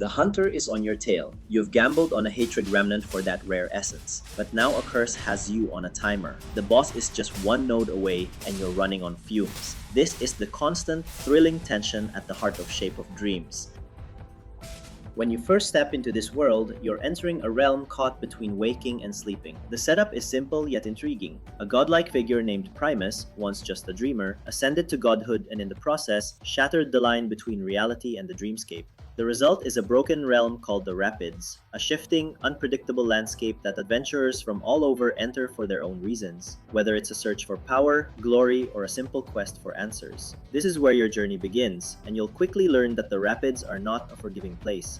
The hunter is on your tail. You've gambled on a hatred remnant for that rare essence, but now a curse has you on a timer. The boss is just one node away and you're running on fumes. This is the constant, thrilling tension at the heart of Shape of Dreams. When you first step into this world, you're entering a realm caught between waking and sleeping. The setup is simple yet intriguing. A godlike figure named Primus, once just a dreamer, ascended to godhood and in the process, shattered the line between reality and the dreamscape. The result is a broken realm called the Rapids, a shifting, unpredictable landscape that adventurers from all over enter for their own reasons, whether it's a search for power, glory, or a simple quest for answers. This is where your journey begins, and you'll quickly learn that the Rapids are not a forgiving place.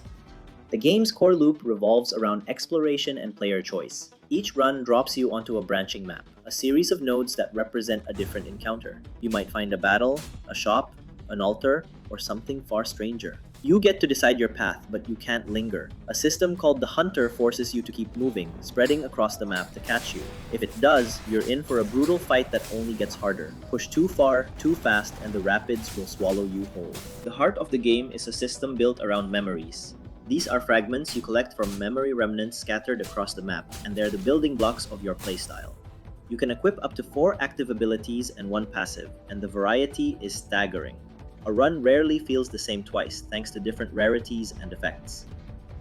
The game's core loop revolves around exploration and player choice. Each run drops you onto a branching map, a series of nodes that represent a different encounter. You might find a battle, a shop, an altar, or something far stranger. You get to decide your path, but you can't linger. A system called the Hunter forces you to keep moving, spreading across the map to catch you. If it does, you're in for a brutal fight that only gets harder. Push too far, too fast, and the Rapids will swallow you whole. The heart of the game is a system built around memories. These are fragments you collect from memory remnants scattered across the map, and they're the building blocks of your playstyle. You can equip up to 4 active abilities and 1 passive, and the variety is staggering. A run rarely feels the same twice, thanks to different rarities and effects.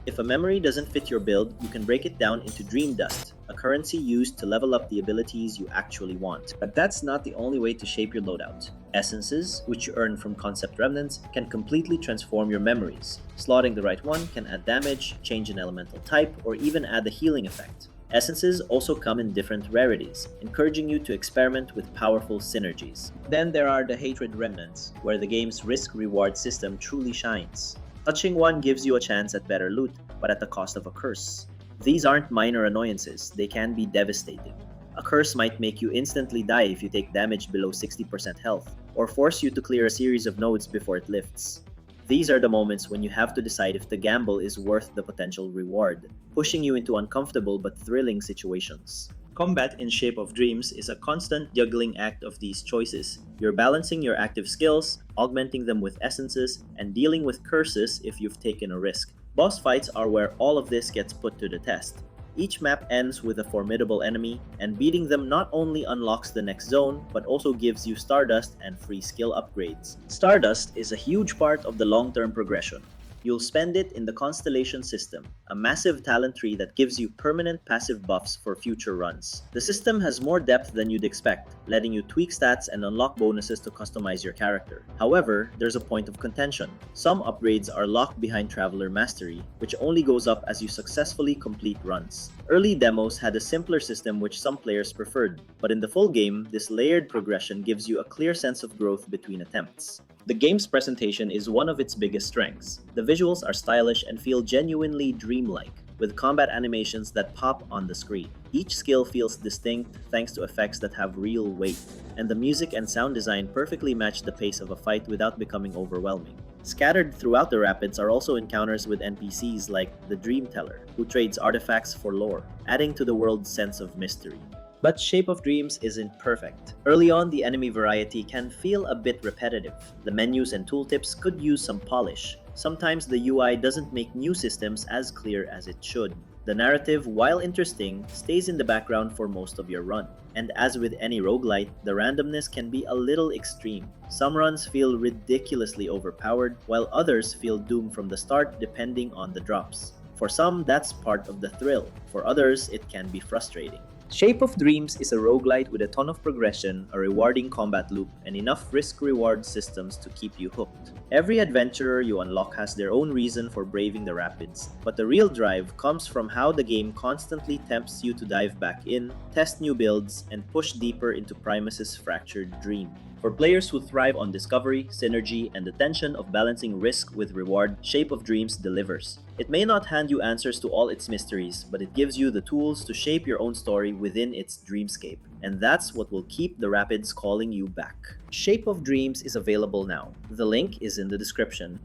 If a memory doesn't fit your build, you can break it down into Dream Dust, a currency used to level up the abilities you actually want. But that's not the only way to shape your loadout. Essences, which you earn from concept remnants, can completely transform your memories. Slotting the right one can add damage, change an elemental type, or even add a healing effect. Essences also come in different rarities, encouraging you to experiment with powerful synergies. Then there are the Hatred Remnants, where the game's risk-reward system truly shines. Touching one gives you a chance at better loot, but at the cost of a curse. These aren't minor annoyances, they can be devastating. A curse might make you instantly die if you take damage below 60% health, or force you to clear a series of nodes before it lifts. These are the moments when you have to decide if the gamble is worth the potential reward, pushing you into uncomfortable but thrilling situations. Combat in Shape of Dreams is a constant juggling act of these choices. You're balancing your active skills, augmenting them with essences, and dealing with curses if you've taken a risk. Boss fights are where all of this gets put to the test. Each map ends with a formidable enemy, and beating them not only unlocks the next zone, but also gives you Stardust and free skill upgrades. Stardust is a huge part of the long-term progression. You'll spend it in the Constellation system, a massive talent tree that gives you permanent passive buffs for future runs. The system has more depth than you'd expect, letting you tweak stats and unlock bonuses to customize your character. However, there's a point of contention. Some upgrades are locked behind Traveler Mastery, which only goes up as you successfully complete runs. Early demos had a simpler system which some players preferred, but in the full game, this layered progression gives you a clear sense of growth between attempts. The game's presentation is one of its biggest strengths. The visuals are stylish and feel genuinely dreamlike, with combat animations that pop on the screen. Each skill feels distinct thanks to effects that have real weight, and the music and sound design perfectly match the pace of a fight without becoming overwhelming. Scattered throughout the Rapids are also encounters with NPCs like the Dream Teller, who trades artifacts for lore, adding to the world's sense of mystery. But Shape of Dreams isn't perfect. Early on, the enemy variety can feel a bit repetitive. The menus and tooltips could use some polish. Sometimes the UI doesn't make new systems as clear as it should. The narrative, while interesting, stays in the background for most of your run. And as with any roguelite, the randomness can be a little extreme. Some runs feel ridiculously overpowered, while others feel doomed from the start depending on the drops. For some, that's part of the thrill. For others, it can be frustrating. Shape of Dreams is a roguelite with a ton of progression, a rewarding combat loop, and enough risk-reward systems to keep you hooked. Every adventurer you unlock has their own reason for braving the Rapids, but the real drive comes from how the game constantly tempts you to dive back in, test new builds, and push deeper into Primus's fractured dream. For players who thrive on discovery, synergy, and the tension of balancing risk with reward, Shape of Dreams delivers. It may not hand you answers to all its mysteries, but it gives you the tools to shape your own story within its dreamscape. And that's what will keep the Rapids calling you back. Shape of Dreams is available now. The link is in the description.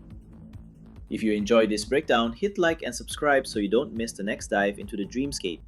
If you enjoyed this breakdown, hit like and subscribe so you don't miss the next dive into the dreamscape.